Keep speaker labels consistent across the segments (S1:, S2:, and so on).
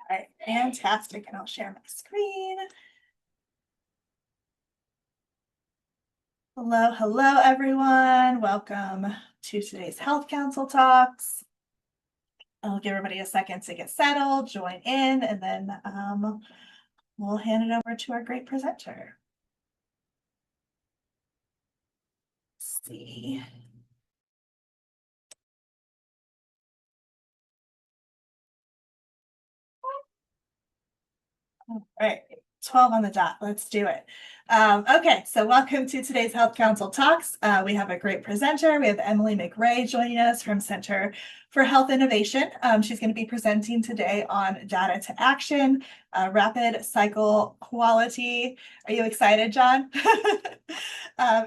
S1: right, fantastic. And I'll share my screen. Hello, hello, everyone. Welcome to today's Health Council Talks. I'll give everybody a second to get settled, join in, and then we'll hand it over to our great presenter. Let's see. All right, 12 on the dot. Let's do it. Okay, so welcome to today's Health Council Talks. We have a great presenter. We have Emily McRae joining us from Center for Health Innovation. She's going to be presenting today on data to action, rapid cycle quality. Are you excited, John?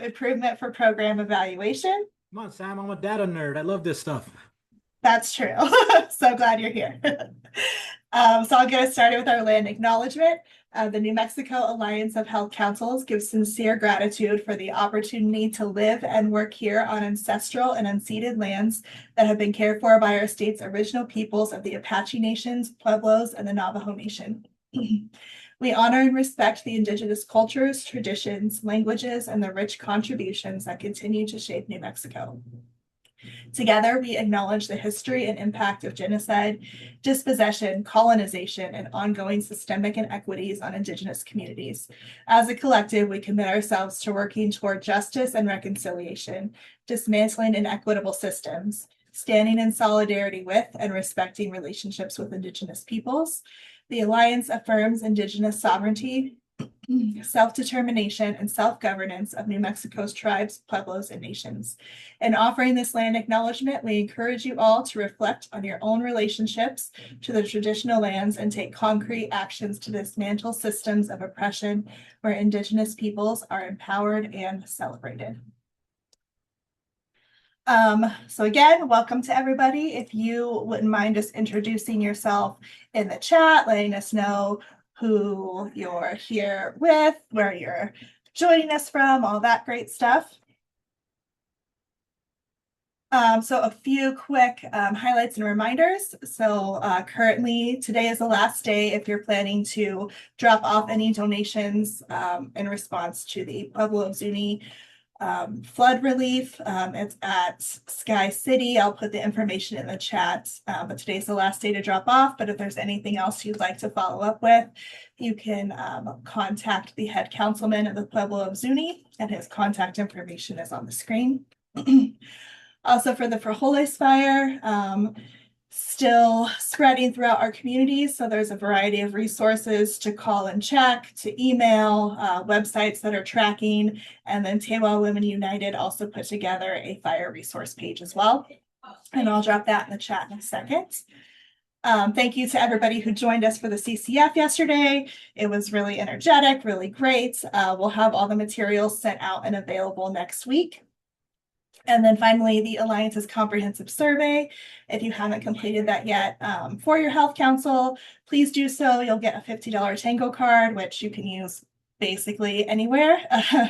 S1: Improvement for program evaluation.
S2: Come on, Sam, I'm a data nerd. I love this stuff.
S1: That's true. So glad you're here. So I'll get us started with our land acknowledgement. The New Mexico Alliance of Health Councils gives sincere gratitude for the opportunity to live and work here on ancestral and unceded lands that have been cared for by our state's original peoples of the Apache Nations, Pueblos, and the Navajo Nation. We honor and respect the indigenous cultures, traditions, languages, and the rich contributions that continue to shape New Mexico. Together, we acknowledge the history and impact of genocide, dispossession, colonization, and ongoing systemic inequities on Indigenous communities. As a collective, we commit ourselves to working toward justice and reconciliation, dismantling inequitable systems, standing in solidarity with and respecting relationships with Indigenous peoples. The Alliance affirms Indigenous sovereignty, self-determination, and self-governance of New Mexico's tribes, pueblos, and nations. In offering this land acknowledgement, we encourage you all to reflect on your own relationships to the traditional lands and take concrete actions to dismantle systems of oppression where Indigenous peoples are empowered and celebrated. So again, welcome to everybody. If you wouldn't mind just introducing yourself in the chat, letting us know who you're here with, where you're joining us from, all that great stuff. So a few quick highlights and reminders. So currently, today is the last day if you're planning to drop off any donations in response to the Pueblo of Zuni flood relief. It's at Sky City. I'll put the information in the chat, but today's the last day to drop off. But if there's anything else you'd like to follow up with, you can contact the head councilman of the Pueblo of Zuni, and his contact information is on the screen. Also for the Frijoles fire, still spreading throughout our communities. So there's a variety of resources to call and check, to email, websites that are tracking, and then Tewa Women United also put together a fire resource page as well. And I'll drop that in the chat in a second. Thank you to everybody who joined us for the CCF yesterday. It was really energetic, really great. We'll have all the materials sent out and available next week. And then finally, the Alliance's comprehensive survey. If you haven't completed that yet for your health council, please do so. You'll get a $50 Tango card, which you can use basically anywhere.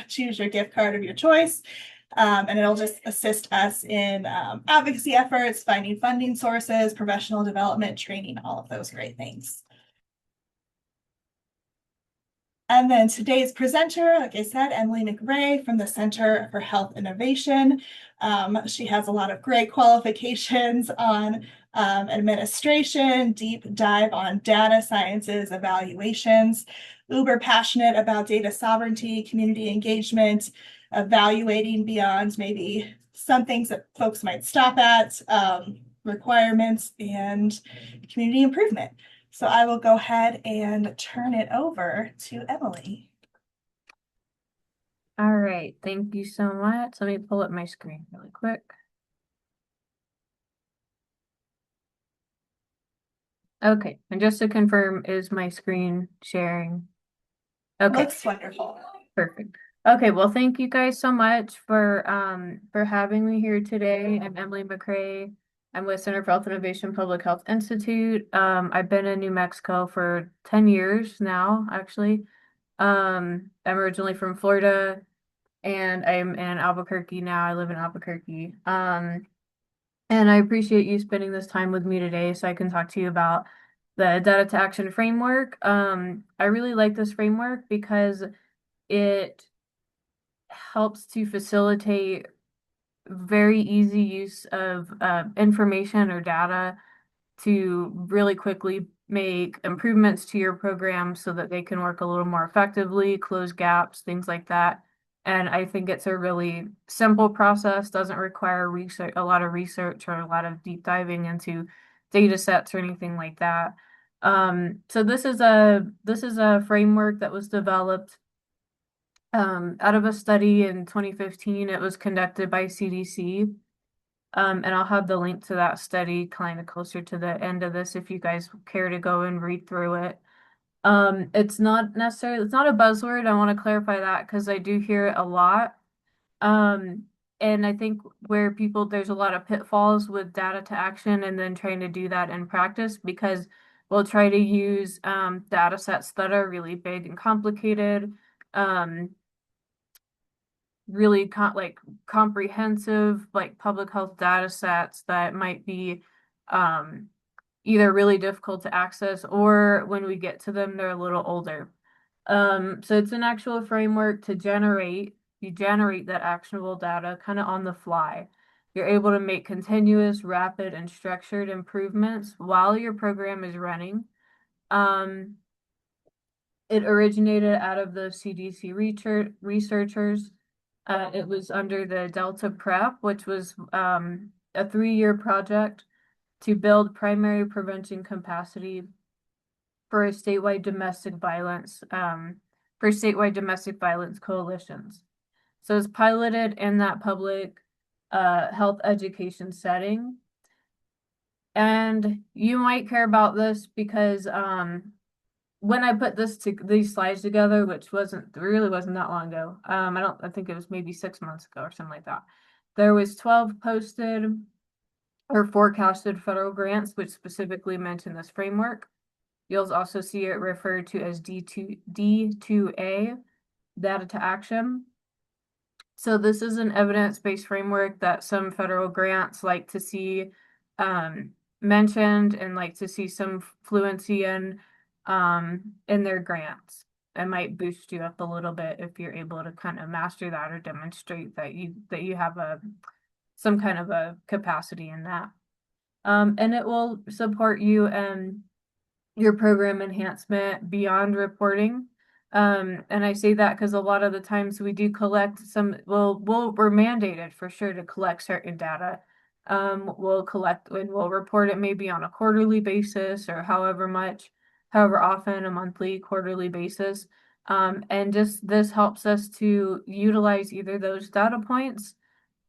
S1: Choose your gift card of your choice. And it'll just assist us in advocacy efforts, finding funding sources, professional development, training, all of those great things. And then today's presenter, like I said, Emily McRae from the Center for Health Innovation. She has a lot of great qualifications on administration, deep dive on data sciences, evaluations, uber passionate about data sovereignty, community engagement, evaluating beyond maybe some things that folks might stop at, requirements, and community improvement. So I will go ahead and turn it over to Emily.
S3: All right, thank you so much. Let me pull up my screen really quick. Okay, and just to confirm, is my screen sharing? Okay.
S1: Looks wonderful.
S3: Perfect. Okay, well, thank you guys so much for having me here today. I'm Emily McRae. I'm with Center for Health Innovation Public Health Institute. I've been in New Mexico for 10 years now, actually. I'm originally from Florida, and I'm in Albuquerque now. I live in Albuquerque. And I appreciate you spending this time with me today so I can talk to you about the data to action framework. I really like this framework because it helps to facilitate very easy use of information or data to really quickly make improvements to your program so that they can work a little more effectively, close gaps, things like that. And I think it's a really simple process, doesn't require research, a lot of research or a lot of deep diving into data sets or anything like that. So this is a framework that was developed out of a study in 2015. It was conducted by CDC. And I'll have the link to that study kind of closer to the end of this if you guys care to go and read through it. It's not a buzzword. I want to clarify that because I do hear it a lot. Um, and I think there's a lot of pitfalls with data to action and then trying to do that in practice because we'll try to use data sets that are really big and complicated. Um, really comprehensive like public health data sets that might be um, either really difficult to access or when we get to them, they're a little older. So it's an actual framework to you generate that actionable data kind of on the fly. You're able to make continuous, rapid, and structured improvements while your program is running. Um, it originated out of the CDC researchers. It was under the Delta Prep, which was a 3-year project to build primary prevention capacity for statewide domestic violence coalitions. So it's piloted in that public health education setting. And you might care about this because when I put these slides together, which really wasn't that long ago. I think it was maybe 6 months ago or something like that. There was 12 posted or forecasted federal grants, which specifically mention this framework. You'll also see it referred to as D2A, data to action. So this is an evidence-based framework that some federal grants like to see mentioned and like to see some fluency in their grants. It might boost you up a little bit if you're able to kind of master that or demonstrate that you have some kind of a capacity in that. And it will support you and your program enhancement beyond reporting. And I say that because a lot of the times we do collect we're mandated for sure to collect certain data. We'll collect and we'll report it maybe on a quarterly basis or however often, a monthly, quarterly basis. And just this helps us to utilize either those data points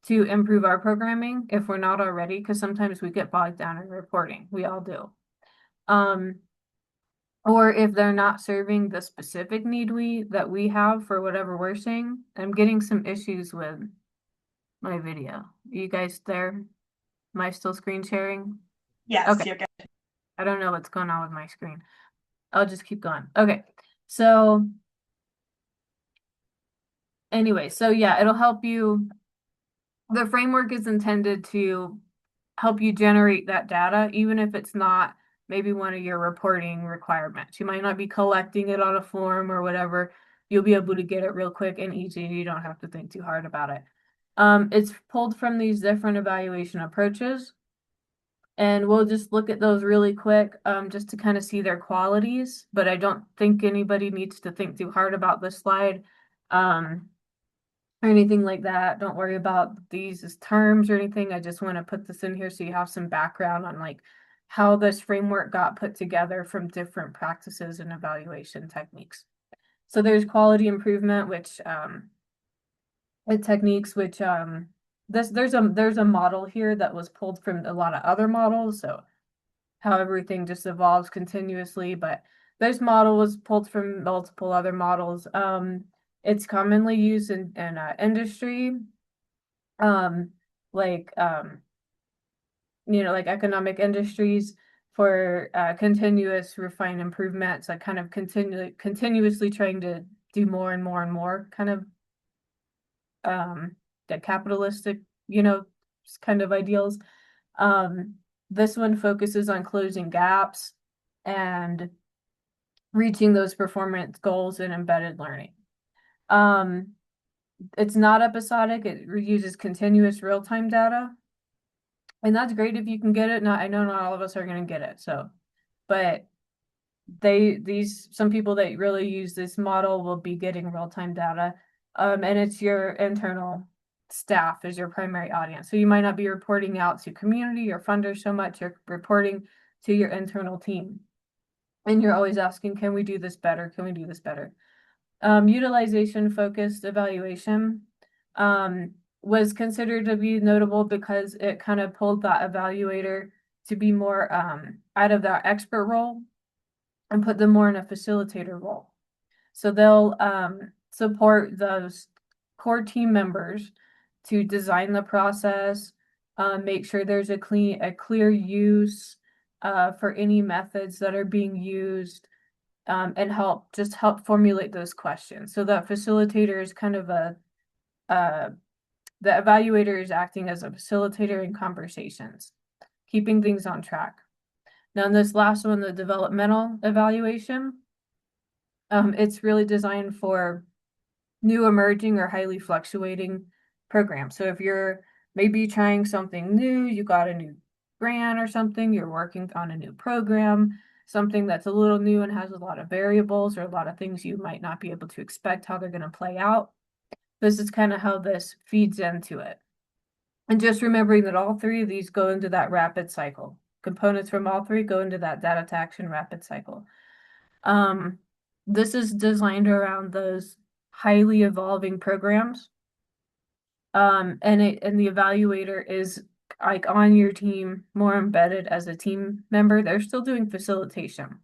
S3: to improve our programming if we're not already, because sometimes we get bogged down in reporting. We all do. Or if they're not serving the specific need that we have for whatever we're seeing. I'm getting some issues with my video. You guys there? Am I still screen sharing?
S1: Yes,
S3: Okay.
S1: you're good.
S3: I don't know what's going on with my screen. I'll just keep going. Okay. So anyway, so yeah, it'll help you. The framework is intended to help you generate that data, even if it's not maybe one of your reporting requirements. You might not be collecting it on a form or whatever. You'll be able to get it real quick and easy. You don't have to think too hard about it. It's pulled from these different evaluation approaches. And we'll just look at those really quick, just to kind of see their qualities. But I don't think anybody needs to think too hard about this slide. Or anything like that. Don't worry about these as terms or anything. I just want to put this in here so you have some background on like how this framework got put together from different practices and evaluation techniques. So there's quality improvement, which techniques, which there's a model here that was pulled from a lot of other models. So how everything just evolves continuously, but this model was pulled from multiple other models. It's commonly used in industry, um, like like economic industries for continuous refined improvements, like kind of continuously trying to do more and more and more, kind of the capitalistic, kind of ideals. This one focuses on closing gaps. and reaching those performance goals in embedded learning. Um, it's not episodic, it uses continuous real-time data. And that's great if you can get it. Not, I know not all of us are going to get it. So, but some people that really use this model will be getting real-time data. And it's your internal staff is your primary audience. So you might not be reporting out to community or funders so much, you're reporting to your internal team. And you're always asking, can we do this better? Can we do this better? Utilization focused evaluation was considered to be notable because it kind of pulled that evaluator to be more out of that expert role and put them more in a facilitator role. So they'll support those core team members to design the process, make sure there's a clear use for any methods that are being used, and help formulate those questions. So that facilitator is kind of the evaluator is acting as a facilitator in conversations, keeping things on track. Now, in this last one, the developmental evaluation, it's really designed for new emerging or highly fluctuating programs. So if you're maybe trying something new, you got a new grant or something, you're working on a new program, something that's a little new and has a lot of variables or a lot of things you might not be able to expect how they're going to play out. This is kind of how this feeds into it. And just remembering that all three of these go into that rapid cycle. Components from all three go into that data to action rapid cycle. This is designed around those highly evolving programs. And the evaluator is like on your team, more embedded as a team member. They're still doing facilitation.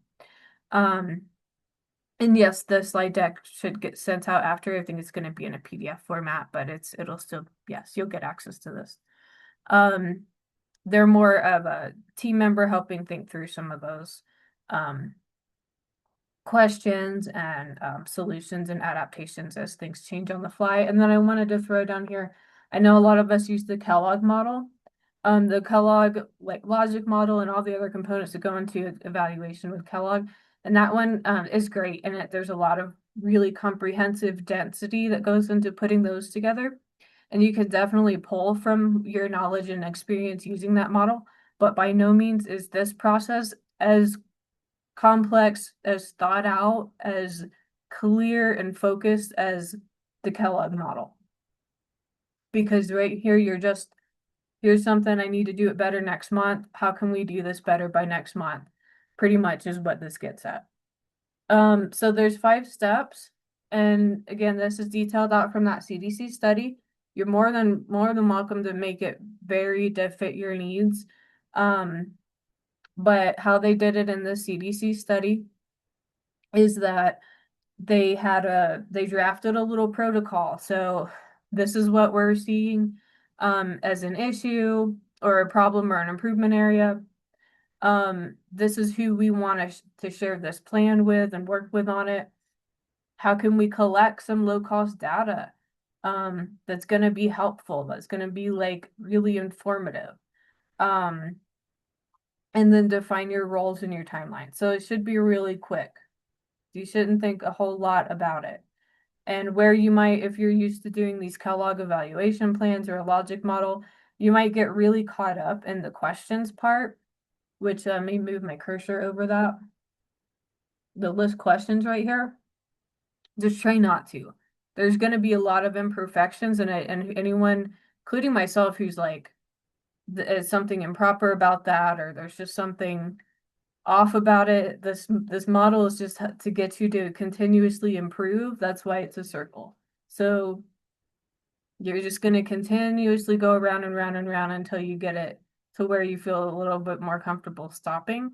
S3: And yes, the slide deck should get sent out after. I think it's going to be in a PDF format, but it'll still, yes, you'll get access to this. They're more of a team member helping think through some of those questions and solutions and adaptations as things change on the fly. And then I wanted to throw down here, I know a lot of us use the Kellogg model. The Kellogg like logic model and all the other components that go into evaluation with Kellogg. And that one is great. And there's a lot of really comprehensive density that goes into putting those together. And you can definitely pull from your knowledge and experience using that model. But by no means is this process as complex, as thought out, as clear and focused as the Kellogg model. Because right here, here's something I need to do it better next month. How can we do this better by next month? Pretty much is what this gets at. So there's 5 steps. And again, this is detailed out from that CDC study. You're more than welcome to make it varied to fit your needs. But how they did it in the CDC study is that they drafted a little protocol. So this is what we're seeing as an issue or a problem or an improvement area. This is who we want to share this plan with and work with on it. How can we collect some low-cost data that's going to be helpful, that's going to be like really informative? And then define your roles in your timeline. So it should be really quick. You shouldn't think a whole lot about it. And where you might, if you're used to doing these Kellogg evaluation plans or a logic model, you might get really caught up in the questions part, which let me move my cursor over that. The list questions right here. Just try not to. There's going to be a lot of imperfections, and anyone, including myself, who's like, is something improper about that, or there's just something off about it. This model is just to get you to continuously improve. That's why it's a circle. So you're just going to continuously go around and round and round until you get it to where you feel a little bit more comfortable stopping.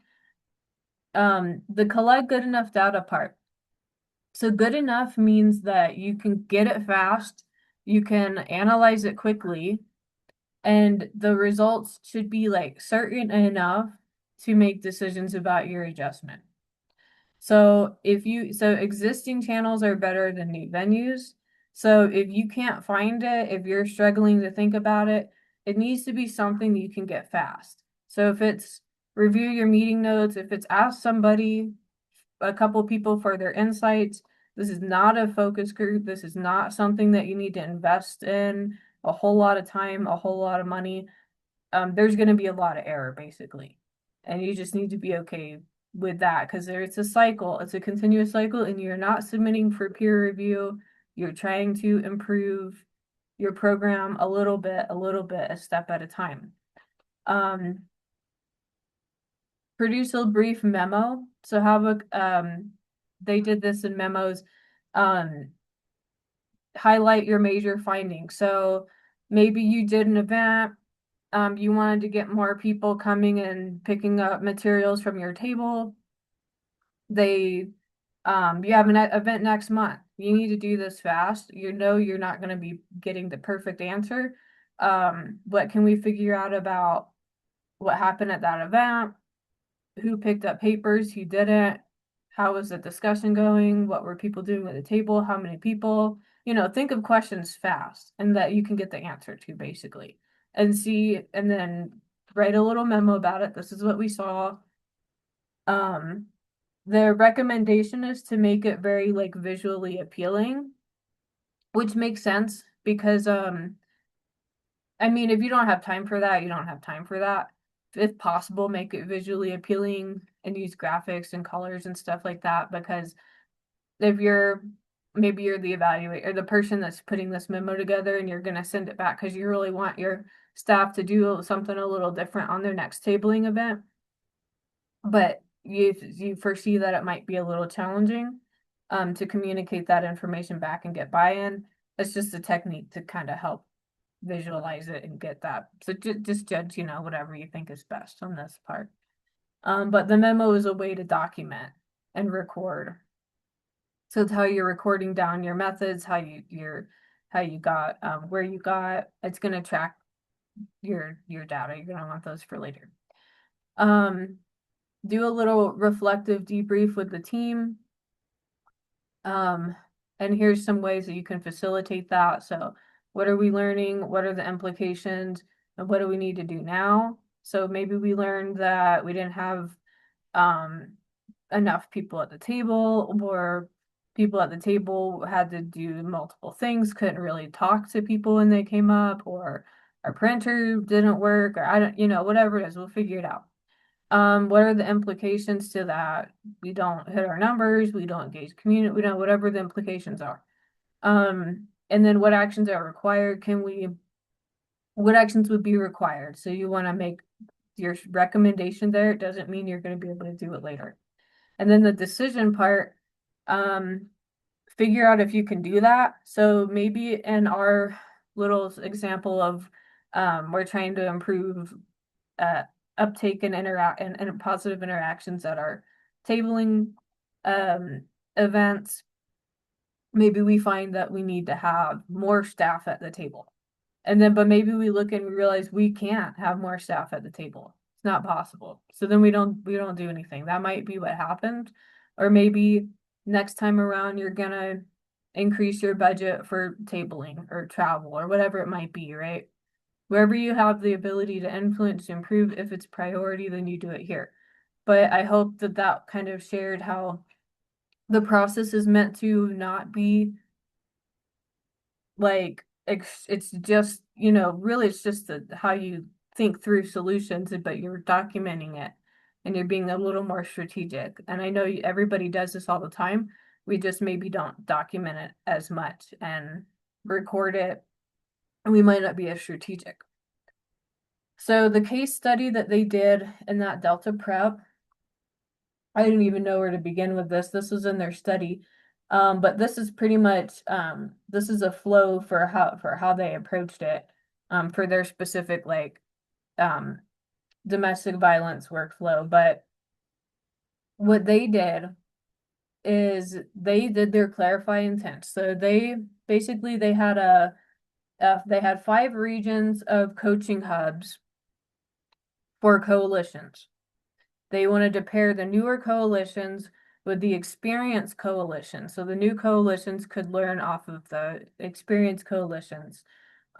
S3: The collect good enough data part. So good enough means that you can get it fast, you can analyze it quickly, and the results should be like certain enough to make decisions about your adjustment. So existing channels are better than new venues. So if you can't find it, if you're struggling to think about it, it needs to be something you can get fast. So if it's review your meeting notes. If it's ask somebody, a couple people for their insights. This is not a focus group. This is not something that you need to invest in a whole lot of time, a whole lot of money. There's going to be a lot of error basically. And you just need to be okay with that because it's a cycle. It's a continuous cycle and you're not submitting for peer review. You're trying to improve your program a little bit, a step at a time. Produce a brief memo. So have a, they did this in memos. Highlight your major findings. So maybe you did an event, you wanted to get more people coming and picking up materials from your table. You have an event next month. You need to do this fast. You know you're not going to be getting the perfect answer. What can we figure out about what happened at that event? Who picked up papers, who didn't? How was the discussion going? What were people doing at the table? How many people? You know, think of questions fast and that you can get the answer to basically. And then write a little memo about it. This is what we saw. The recommendation is to make it very like visually appealing, which makes sense because I mean, if you don't have time for that, you don't have time for that. If possible, make it visually appealing and use graphics and colors and stuff like that. Because if maybe you're the evaluator or the person that's putting this memo together and you're going to send it back because you really want your staff to do something a little different on their next tabling event. But you foresee that it might be a little challenging to communicate that information back and get buy-in. It's just a technique to kind of help visualize it and get that. So just judge, whatever you think is best on this part. But the memo is a way to document and record. So it's how you're recording down your methods, how you got, where you got. It's going to track your data. You're going to want those for later. Do a little reflective debrief with the team. And here's some ways that you can facilitate that. So what are we learning? What are the implications? And what do we need to do now? So maybe we learned that we didn't have enough people at the table, or people at the table had to do multiple things, couldn't really talk to people when they came up, or our printer didn't work, or I don't, whatever it is, we'll figure it out. What are the implications to that? We don't hit our numbers, we don't engage community, we don't, whatever the implications are. And then what actions are required? What actions would be required? So you want to make your recommendation there. It doesn't mean you're going to be able to do it later. And then the decision part, figure out if you can do that. So maybe in our little example of, we're trying to improve, uptake and positive interactions at our tabling events. Maybe we find that we need to have more staff at the table. But maybe we look and we realize we can't have more staff at the table. It's not possible. So then we don't do anything. That might be what happened. Or maybe next time around you're gonna increase your budget for tabling or travel or whatever it might be, right? Wherever you have the ability to influence, to improve, if it's priority, then you do it here. But I hope that kind of shared how the process is meant to not be like, it's just, really it's just how you think through solutions, but you're documenting it and you're being a little more strategic. And I know everybody does this all the time. We just maybe don't document it as much and record it. And we might not be as strategic. So the case study that they did in that Delta prep, I didn't even know where to begin with this. This was in their study. But this is pretty much, this is a flow for how they approached it, for their specific, like, domestic violence workflow. But what they did is they did their clarify intent. So they had 5 regions of coaching hubs for coalitions. They wanted to pair the newer coalitions with the experienced coalition. So the new coalitions could learn off of the experienced coalitions.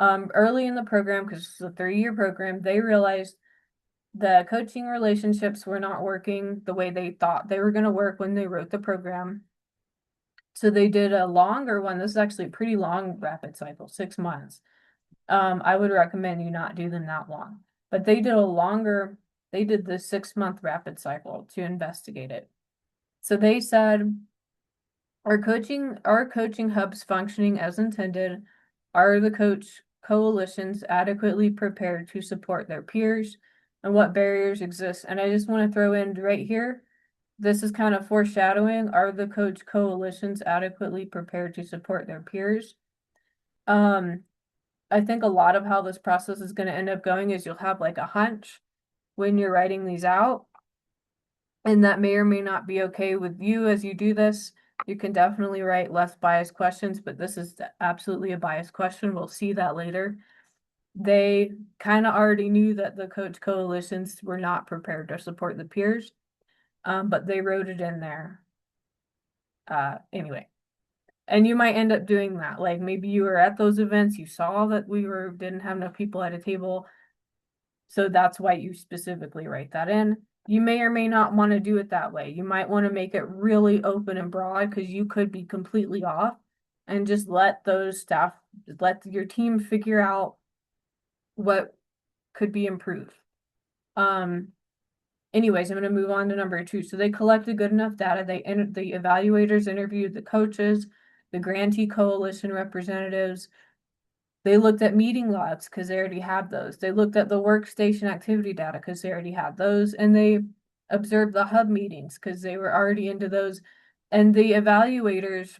S3: Early in the program, because it's a 3-year program, they realized The coaching relationships were not working the way they thought they were going to work when they wrote the program. So they did a longer one. This is actually a pretty long rapid cycle, 6 months. I would recommend you not do them that long. But they did the 6 month rapid cycle to investigate it. So they said our coaching hubs functioning as intended? Are the coach coalitions adequately prepared to support their peers? And what barriers exist? And I just want to throw in right here, this is kind of foreshadowing. Are the coach coalitions adequately prepared to support their peers? I think a lot of how this process is going to end up going is you'll have like a hunch when you're writing these out. And that may or may not be okay with you as you do this. You can definitely write less biased questions, but this is absolutely a biased question. We'll see that later. They kind of already knew that the coach coalitions were not prepared to support the peers, but they wrote it in there. Anyway, and you might end up doing that. Like maybe you were at those events, you saw that didn't have enough people at a table, so that's why you specifically write that in. You may or may not want to do it that way. You might want to make it really open and broad because you could be completely off, and just let your team figure out what could be improved. Anyways, I'm going to move on to number 2. So they collected good enough data. The evaluators interviewed the coaches, the grantee coalition representatives. They looked at meeting logs because they already had those. They looked at the workstation activity data because they already had those. And they observed the hub meetings because they were already into those. And the evaluators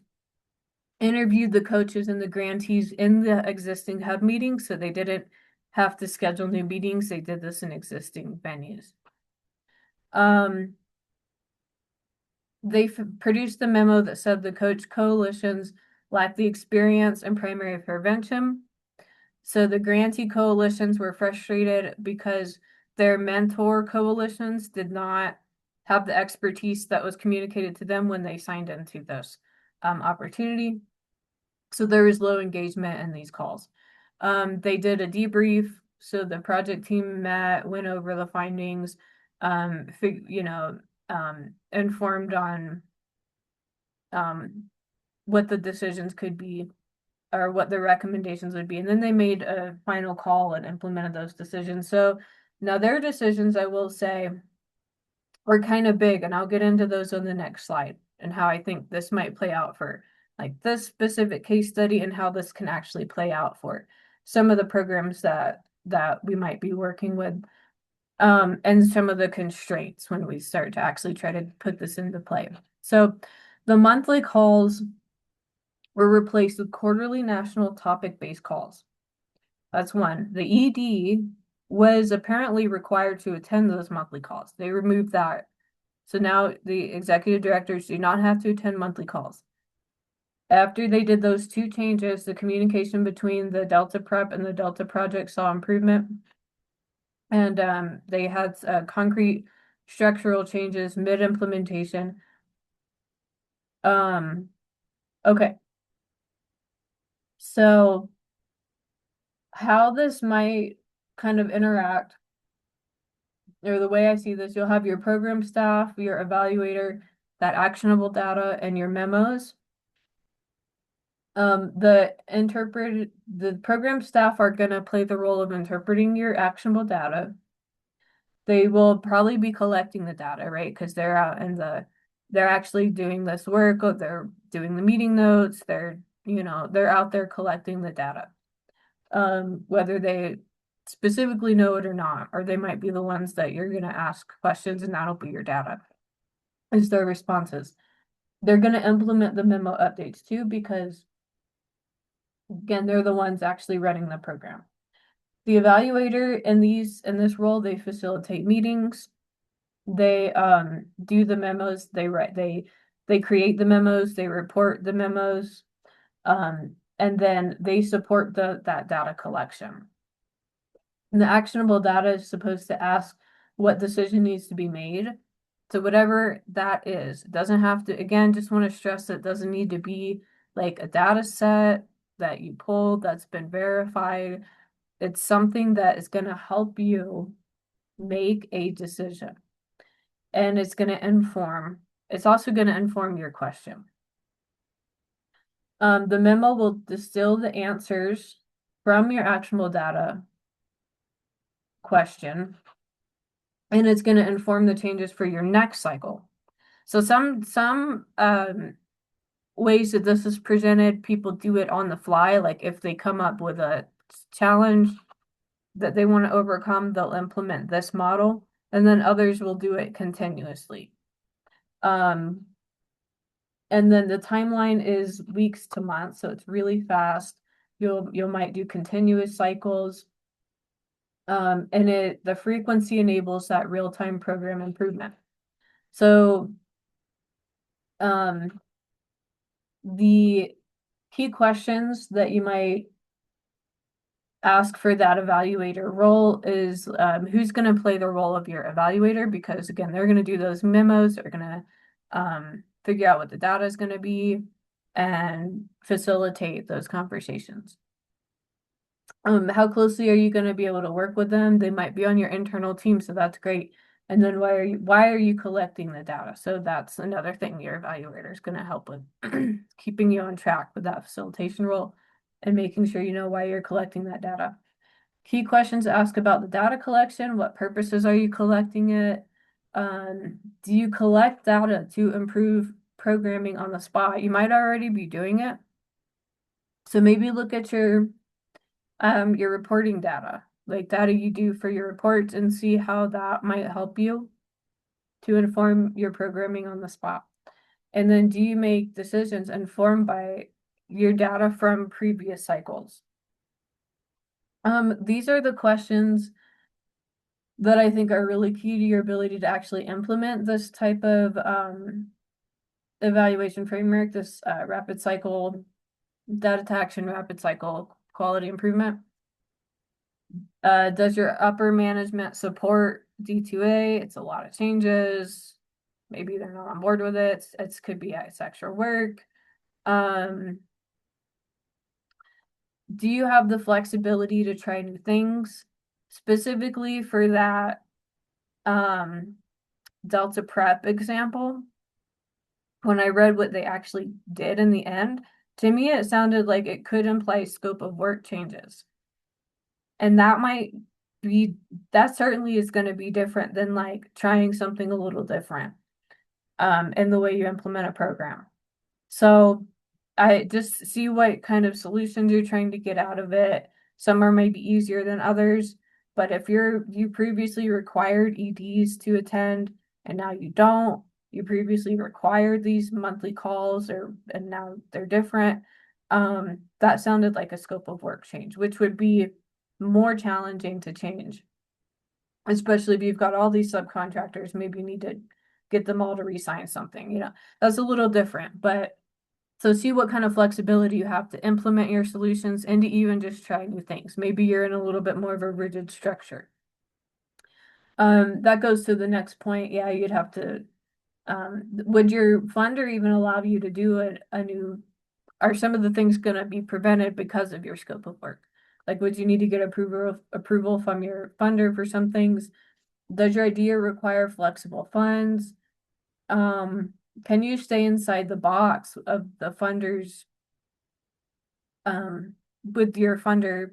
S3: interviewed the coaches and the grantees in the existing hub meetings. So they didn't have to schedule new meetings. They did this in existing venues. They produced the memo that said the coach coalitions lacked the experience in primary prevention. So the grantee coalitions were frustrated because their mentor coalitions did not have the expertise that was communicated to them when they signed into this opportunity. So there was low engagement in these calls. They did a debrief. So the project team met, went over the findings, informed on what the decisions could be or what the recommendations would be. And then they made a final call and implemented those decisions. So now their decisions, I will say, were kind of big, and I'll get into those on the next slide and how I think this might play out for like this specific case study and how this can actually play out for some of the programs that we might be working with. And some of the constraints when we start to actually try to put this into play. So the monthly calls were replaced with quarterly national topic-based calls. That's one. The ED was apparently required to attend those monthly calls. They removed that. So now the executive directors do not have to attend monthly calls. After they did those 2 changes, the communication between the Delta Prep and the Delta Project saw improvement. And they had concrete structural changes mid-implementation. Okay. So how this might kind of interact, or the way I see this, you'll have your program staff, your evaluator, that actionable data, and your memos. The program staff are going to play the role of interpreting your actionable data. They will probably be collecting the data, right? Because they're out in they're actually doing this work, or they're doing the meeting notes, they're out there collecting the data. Whether they specifically know it or not, or they might be the ones that you're going to ask questions and that'll be your data, is their responses. They're going to implement the memo updates too, because again, they're the ones actually running the program. The evaluator in this role, they facilitate meetings. They do the memos. They create the memos. They report the memos, and then they support that data collection. And the actionable data is supposed to ask what decision needs to be made. So whatever that is, it doesn't have to. Again, just want to stress that it doesn't need to be like a data set that you pulled that's been verified. It's something that is going to help you make a decision. And it's also going to inform your question. The memo will distill the answers from your actionable data question, and it's going to inform the changes for your next cycle. So some ways that this is presented, people do it on the fly. Like if they come up with a challenge that they want to overcome, they'll implement this model, and then others will do it continuously. And then the timeline is weeks to months, so it's really fast. You might do continuous cycles. And the frequency enables that real-time program improvement. So the key questions that you might ask for that evaluator role is who's going to play the role of your evaluator, because again, they're going to do those memos, they're going to figure out what the data is going to be and facilitate those conversations. How closely are you going to be able to work with them? They might be on your internal team, so that's great. And then why are you collecting the data? So that's another thing your evaluator is going to help with, keeping you on track with that facilitation role and making sure you know why you're collecting that data. Key questions ask about the data collection. What purposes are you collecting it? Do you collect data to improve programming on the spot? You might already be doing it. So maybe look at your reporting data, like data you do for your reports, and see how that might help you to inform your programming on the spot. And then do you make decisions informed by your data from previous cycles? These are the questions that I think are really key to your ability to actually implement this type of evaluation framework, this rapid cycle data to action, rapid cycle quality improvement. Does your upper management support D2A? It's a lot of changes. Maybe they're not on board with it. It could be it's extra work. Do you have the flexibility to try new things? Specifically for that Delta Prep example, when I read what they actually did in the end, to me it sounded like it could imply scope of work changes. And that certainly is going to be different than like trying something a little different in the way you implement a program. So I just see what kind of solutions you're trying to get out of it. Some are maybe easier than others, but if you previously required EDs to attend and now you don't, you previously required these monthly calls and now they're different. That sounded like a scope of work change, which would be more challenging to change, especially if you've got all these subcontractors. Maybe you need to get them all to re-sign something, that's a little different. But so see what kind of flexibility you have to implement your solutions and to even just try new things. Maybe you're in a little bit more of a rigid structure. That goes to the next point. Yeah, you'd have to, would your funder even allow you to do a new, are some of the things going to be prevented because of your scope of work? Like, would you need to get approval from your funder for some things? Does your idea require flexible funds? Can you stay inside the box of the funders with your funder,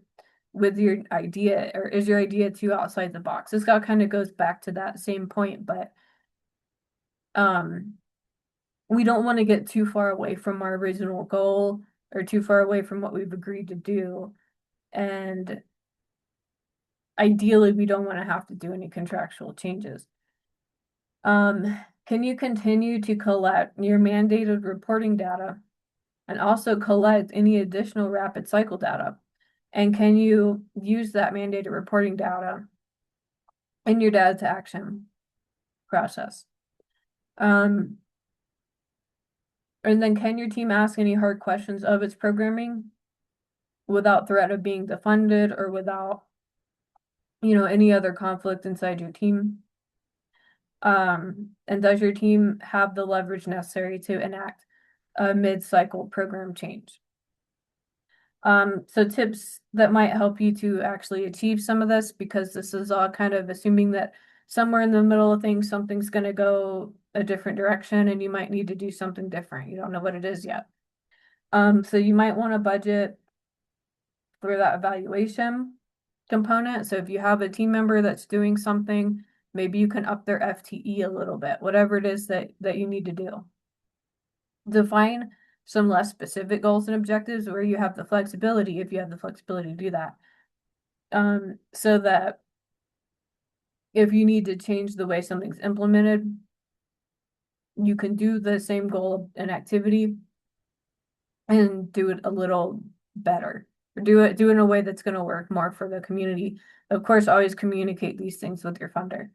S3: with your idea, or is your idea too outside the box? This all kind of goes back to that same point, but we don't want to get too far away from our original goal or too far away from what we've agreed to do. And ideally, we don't want to have to do any contractual changes. Can you continue to collect your mandated reporting data and also collect any additional rapid cycle data? And can you use that mandated reporting data in your data to action process? And then can your team ask any hard questions of its programming without threat of being defunded or without, any other conflict inside your team? And does your team have the leverage necessary to enact a mid-cycle program change? So tips that might help you to actually achieve some of this, because this is all kind of assuming that somewhere in the middle of things, something's going to go a different direction and you might need to do something different. You don't know what it is yet. So you might want to budget for that evaluation component. So if you have a team member that's doing something, maybe you can up their FTE a little bit, whatever it is that you need to do. Define some less specific goals and objectives where you have the flexibility, if you have the flexibility to do that. So that if you need to change the way something's implemented, you can do the same goal and activity and do it a little better. Do it in a way that's going to work more for the community. Of course, always communicate these things with your funder.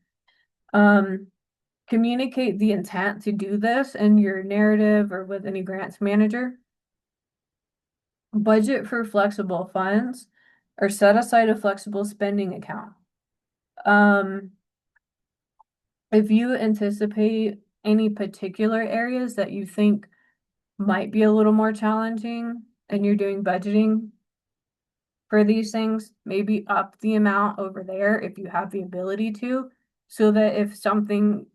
S3: Communicate the intent to do this in your narrative or with any grants manager. Budget for flexible funds or set aside a flexible spending account. If you anticipate any particular areas that you think might be a little more challenging and you're doing budgeting for these things, maybe up the amount over there if you have the ability to, so that if something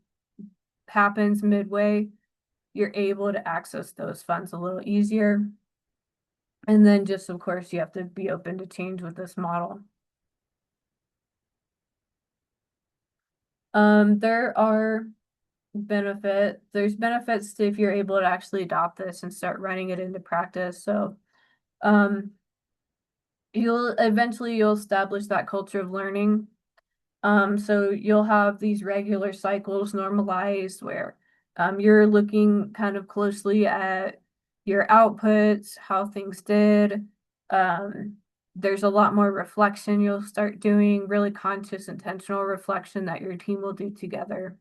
S3: happens midway, you're able to access those funds a little easier. And then just, of course, you have to be open to change with this model. There are there's benefits to if you're able to actually adopt this and start running it into practice. So, you'll establish that culture of learning. So you'll have these regular cycles normalized where you're looking kind of closely at your outputs, how things did. There's a lot more reflection you'll start doing, really conscious, intentional reflection that your team will do together.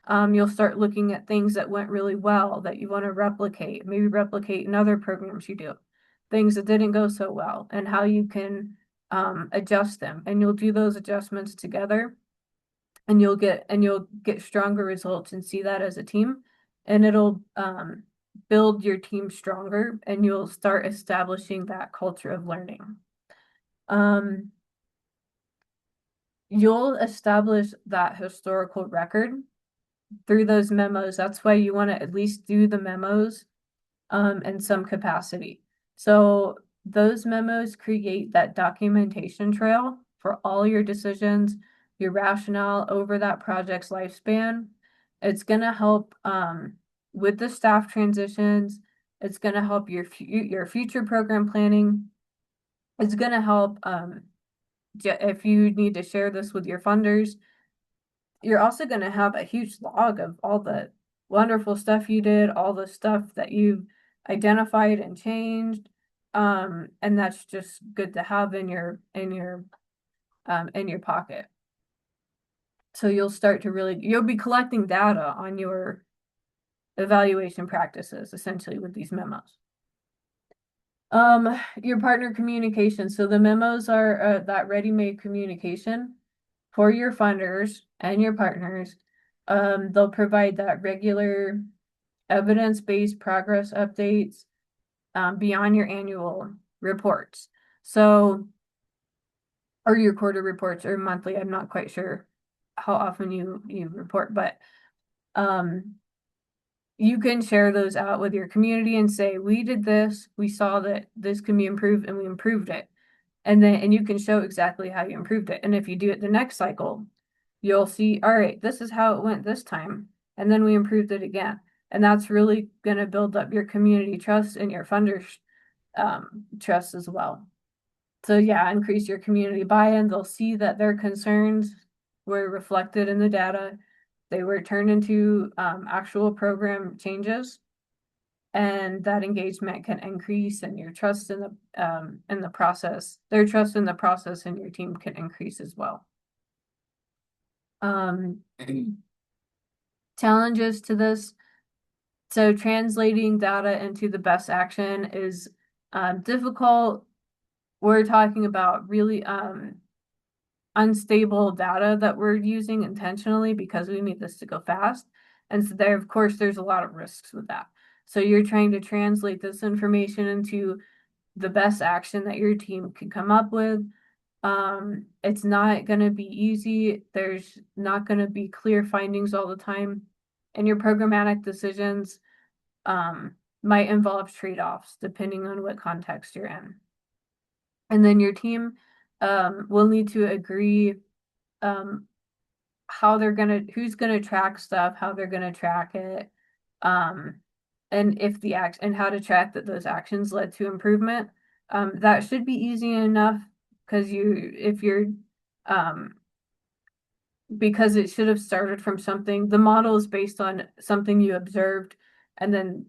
S3: You'll start looking at things that went really well that you want to replicate, maybe replicate in other programs you do, things that didn't go so well, and how you can adjust them. And you'll do those adjustments together, and you'll get stronger results and see that as a team, and it'll build your team stronger, and you'll start establishing that culture of learning. You'll establish that historical record through those memos. That's why you want to at least do the memos in some capacity. So those memos create that documentation trail for all your decisions, your rationale over that project's lifespan. It's going to help with the staff transitions. It's going to help your future program planning. It's going to help if you need to share this with your funders. You're also going to have a huge log of all the wonderful stuff you did, all the stuff that you've identified and changed. And that's just good to have in your pocket. So you'll start to you'll be collecting data on your evaluation practices, essentially, with these memos. Your partner communication. So the memos are that ready-made communication for your funders and your partners. They'll provide that regular evidence-based progress updates beyond your annual reports. So, or your quarter reports or monthly. I'm not quite sure how often you report, but you can share those out with your community and say, we did this, we saw that this can be improved, and we improved it. And you can show exactly how you improved it. And if you do it the next cycle, you'll see, all right, this is how it went this time. And then we improved it again. And that's really going to build up your community trust and your funders trust as well. So yeah, increase your community buy-in. They'll see that their concerns were reflected in the data. They were turned into actual program changes, and that engagement can increase, and your trust in the process, their trust in the process and your team can increase as well. Challenges to this. So translating data into the best action is difficult. We're talking about really unstable data that we're using intentionally because we need this to go fast. And so there, of course, there's a lot of risks with that. So you're trying to translate this information into the best action that your team can come up with. It's not going to be easy. There's not going to be clear findings all the time. And your programmatic decisions might involve trade-offs depending on what context you're in. And then your team will need to agree who's gonna track stuff, how they're gonna track it, and if and how to track that those actions led to improvement. That should be easy enough because because it should have started from something. The model is based on something you observed and then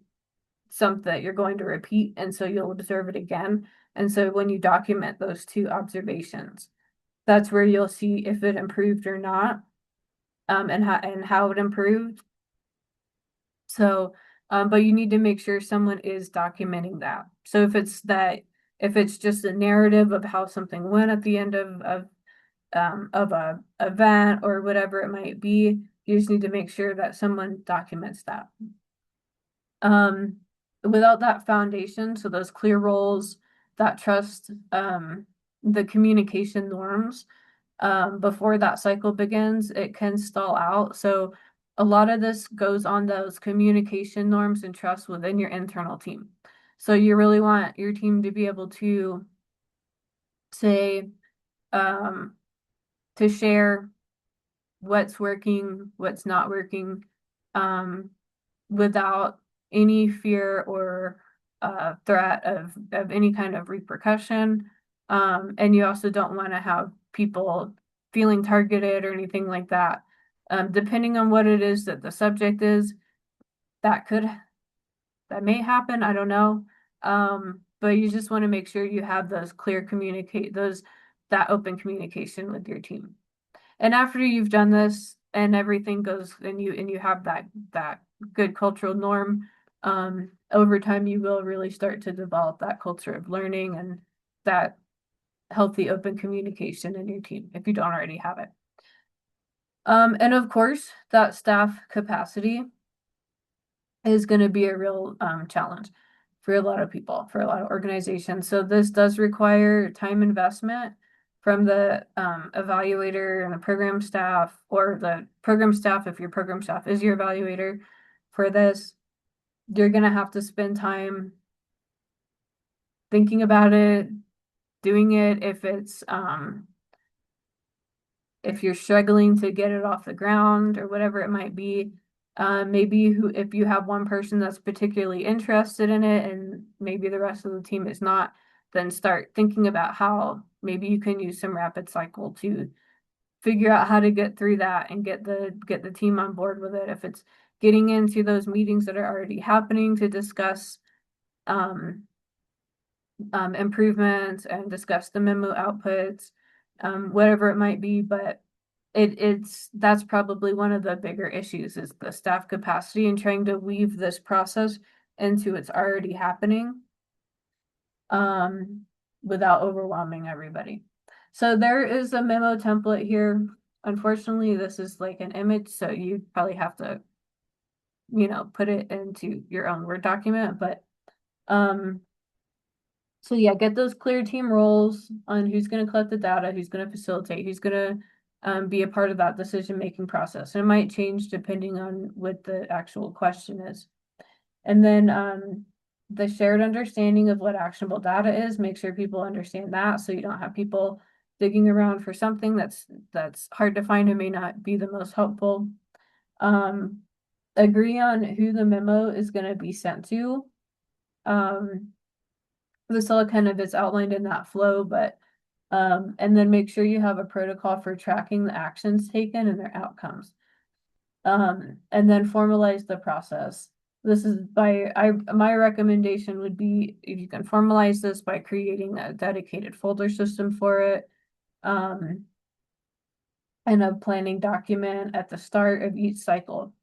S3: something that you're going to repeat, and so you'll observe it again. And so when you document those two observations, that's where you'll see if it improved or not, and how it improved. So, but you need to make sure someone is documenting that. So if it's just a narrative of how something went at the end of a event or whatever it might be, you just need to make sure that someone documents that. Without that foundation, so those clear roles, that trust, the communication norms, before that cycle begins, it can stall out. So a lot of this goes on those communication norms and trust within your internal team. So you really want your team to be able to say, to share what's working, what's not working, without any fear or threat of any kind of repercussion. And you also don't want to have people feeling targeted or anything like that. Depending on what it is that the subject is, that may happen. I don't know. But you just want to make sure you have those that open communication with your team. And after you've done this and everything goes and you have that good cultural norm, over time you will really start to develop that culture of learning and that healthy open communication in your team if you don't already have it. And of course, that staff capacity is going to be a real challenge for a lot of people, for a lot of organizations. So this does require time investment from the evaluator and the program staff, or the program staff if your program staff is your evaluator for this. You're going to have to spend time thinking about it, doing it if you're struggling to get it off the ground or whatever it might be. Maybe if you have one person that's particularly interested in it and maybe the rest of the team is not, then start thinking about how maybe you can use some rapid cycle to figure out how to get through that and get the team on board with it. If it's getting into those meetings that are already happening to discuss improvements and discuss the memo outputs, whatever it might be, but that's probably one of the bigger issues is the staff capacity and trying to weave this process into it's already happening, without overwhelming everybody. So there is a memo template here. Unfortunately, this is like an image, so you probably have to, put it into your own Word document, but so yeah, get those clear team roles on who's going to collect the data, who's going to facilitate, who's going to be a part of that decision-making process. And it might change depending on what the actual question is. And then the shared understanding of what actionable data is, make sure people understand that so you don't have people digging around for something that's hard to find and may not be the most helpful. Agree on who the memo is going to be sent to. This all kind of is outlined in that flow, but and then make sure you have a protocol for tracking the actions taken and their outcomes. And then formalize the process. This is my recommendation would be if you can formalize this by creating a dedicated folder system for it, and a planning document at the start of each cycle.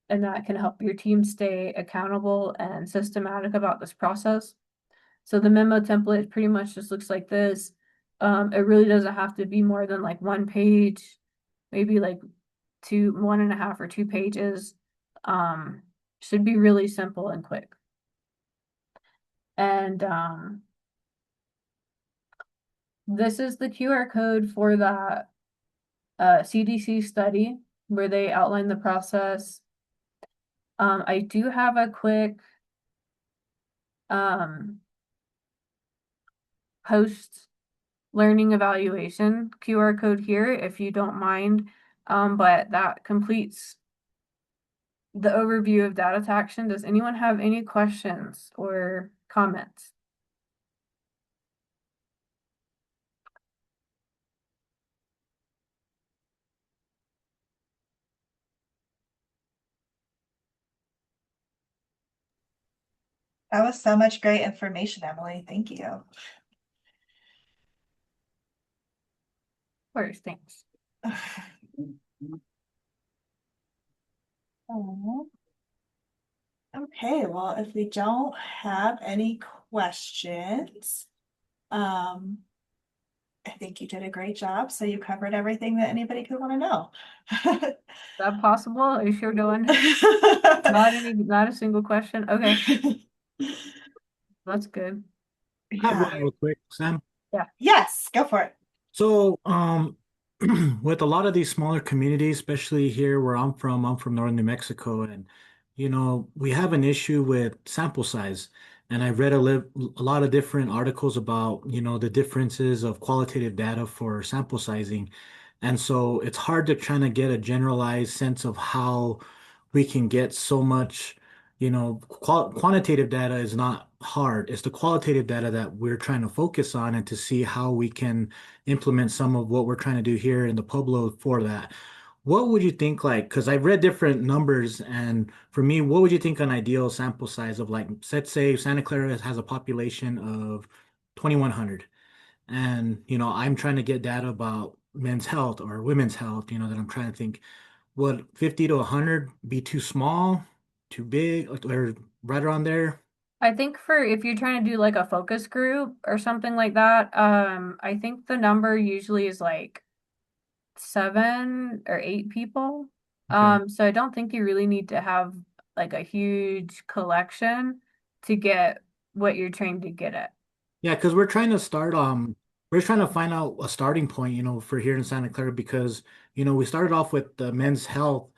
S3: And that can help your team stay accountable and systematic about this process. So the memo template pretty much just looks like this. It really doesn't have to be more than like 1 page, maybe like 1.5 or 2 pages. Should be really simple and quick. And this is the QR code for the CDC study where they outline the process. I do have a quick post learning evaluation QR code here if you don't mind. But that completes the overview of data action. Does anyone have any questions or comments?
S1: That was so much great information, Emily. Thank you.
S3: Of course, thanks.
S1: Oh. Okay, well, if we don't have any questions, I think you did a great job. So you covered everything that anybody could want to know.
S3: Is that possible? Are you sure, Dylan? Not a single question. Okay, that's good.
S2: I have one
S1: Yeah.
S2: real quick, Sam.
S1: Yes, go for it.
S2: So, with a lot of these smaller communities, especially here where I'm from northern New Mexico, and we have an issue with sample size. And I've read a lot of different articles about, the differences of qualitative data for sample sizing. And so it's hard to try to get a generalized sense of how we can get so much, quantitative data is not hard. It's the qualitative data that we're trying to focus on and to see how we can implement some of what we're trying to do here in the Pueblo for that. What would you think like, because I've read different numbers, and for me, what would you think an ideal sample size of like, let's say Santa Clara has a population of 2,100, and I'm trying to get data about men's health or women's health, that I'm trying to think, would 50 to 100 be too small, too big, or right around there?
S3: I think for if you're trying to do like a focus group or something like that, I think the number usually is like 7 or 8 people.
S2: Okay.
S3: So I don't think you really need to have like a huge collection to get what you're trying to get at.
S2: Yeah, because we're trying to find out a starting point, for here in Santa Clara because, we started off with the men's health,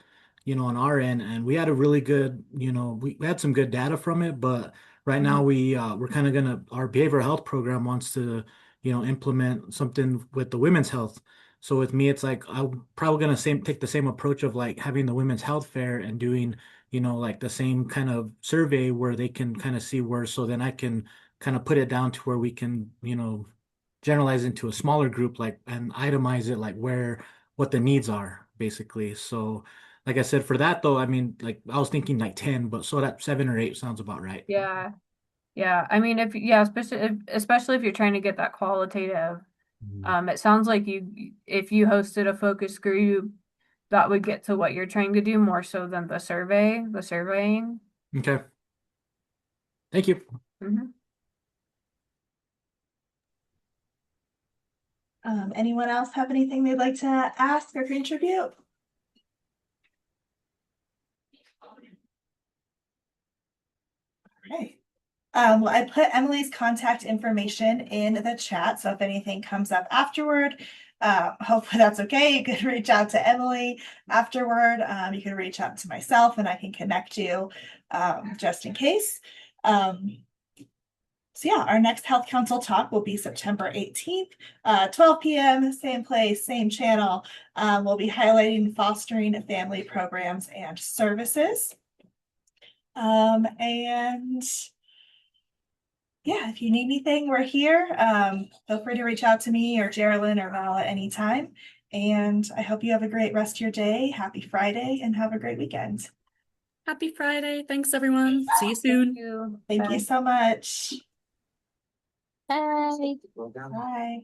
S2: on our end, and we had a really good, we had some good data from it, but right now we're kind of our behavioral health program wants to, implement something with the women's health. So with me, it's like I'm probably gonna take the same approach of like having the women's health fair and doing, like the same kind of survey where they can kind of see where, so then I can kind of put it down to where we can, generalize into a smaller group, like, and itemize it, like what the needs are, basically. So, like I said, for that though, I mean, like I was thinking like 10, but so that 7 or 8 sounds about right.
S3: Yeah. Yeah. I mean, especially if you're trying to get that qualitative,
S2: Mhm.
S3: it sounds like if you hosted a focus group, that would get to what you're trying to do more so than the surveying.
S2: Okay. Thank you.
S3: Mhm.
S1: Anyone else have anything they'd like to ask or contribute? Okay. Well, I put Emily's contact information in the chat, so if anything comes up afterward, hopefully that's okay. You can reach out to Emily afterward. You can reach out to myself and I can connect you just in case. So yeah, our next Health Council talk will be September 18th, 12 p.m., same place, same channel. We'll be highlighting fostering family programs and services. And yeah, if you need anything, we're here. Feel free to reach out to me or Geraldine or Val at any time. And I hope you have a great rest of your day. Happy Friday and have a great weekend.
S4: Happy Friday. Thanks, everyone. See you
S3: Thank
S4: soon.
S3: you.
S1: Thank you
S3: Bye.
S1: so much.
S3: Bye.
S1: Bye.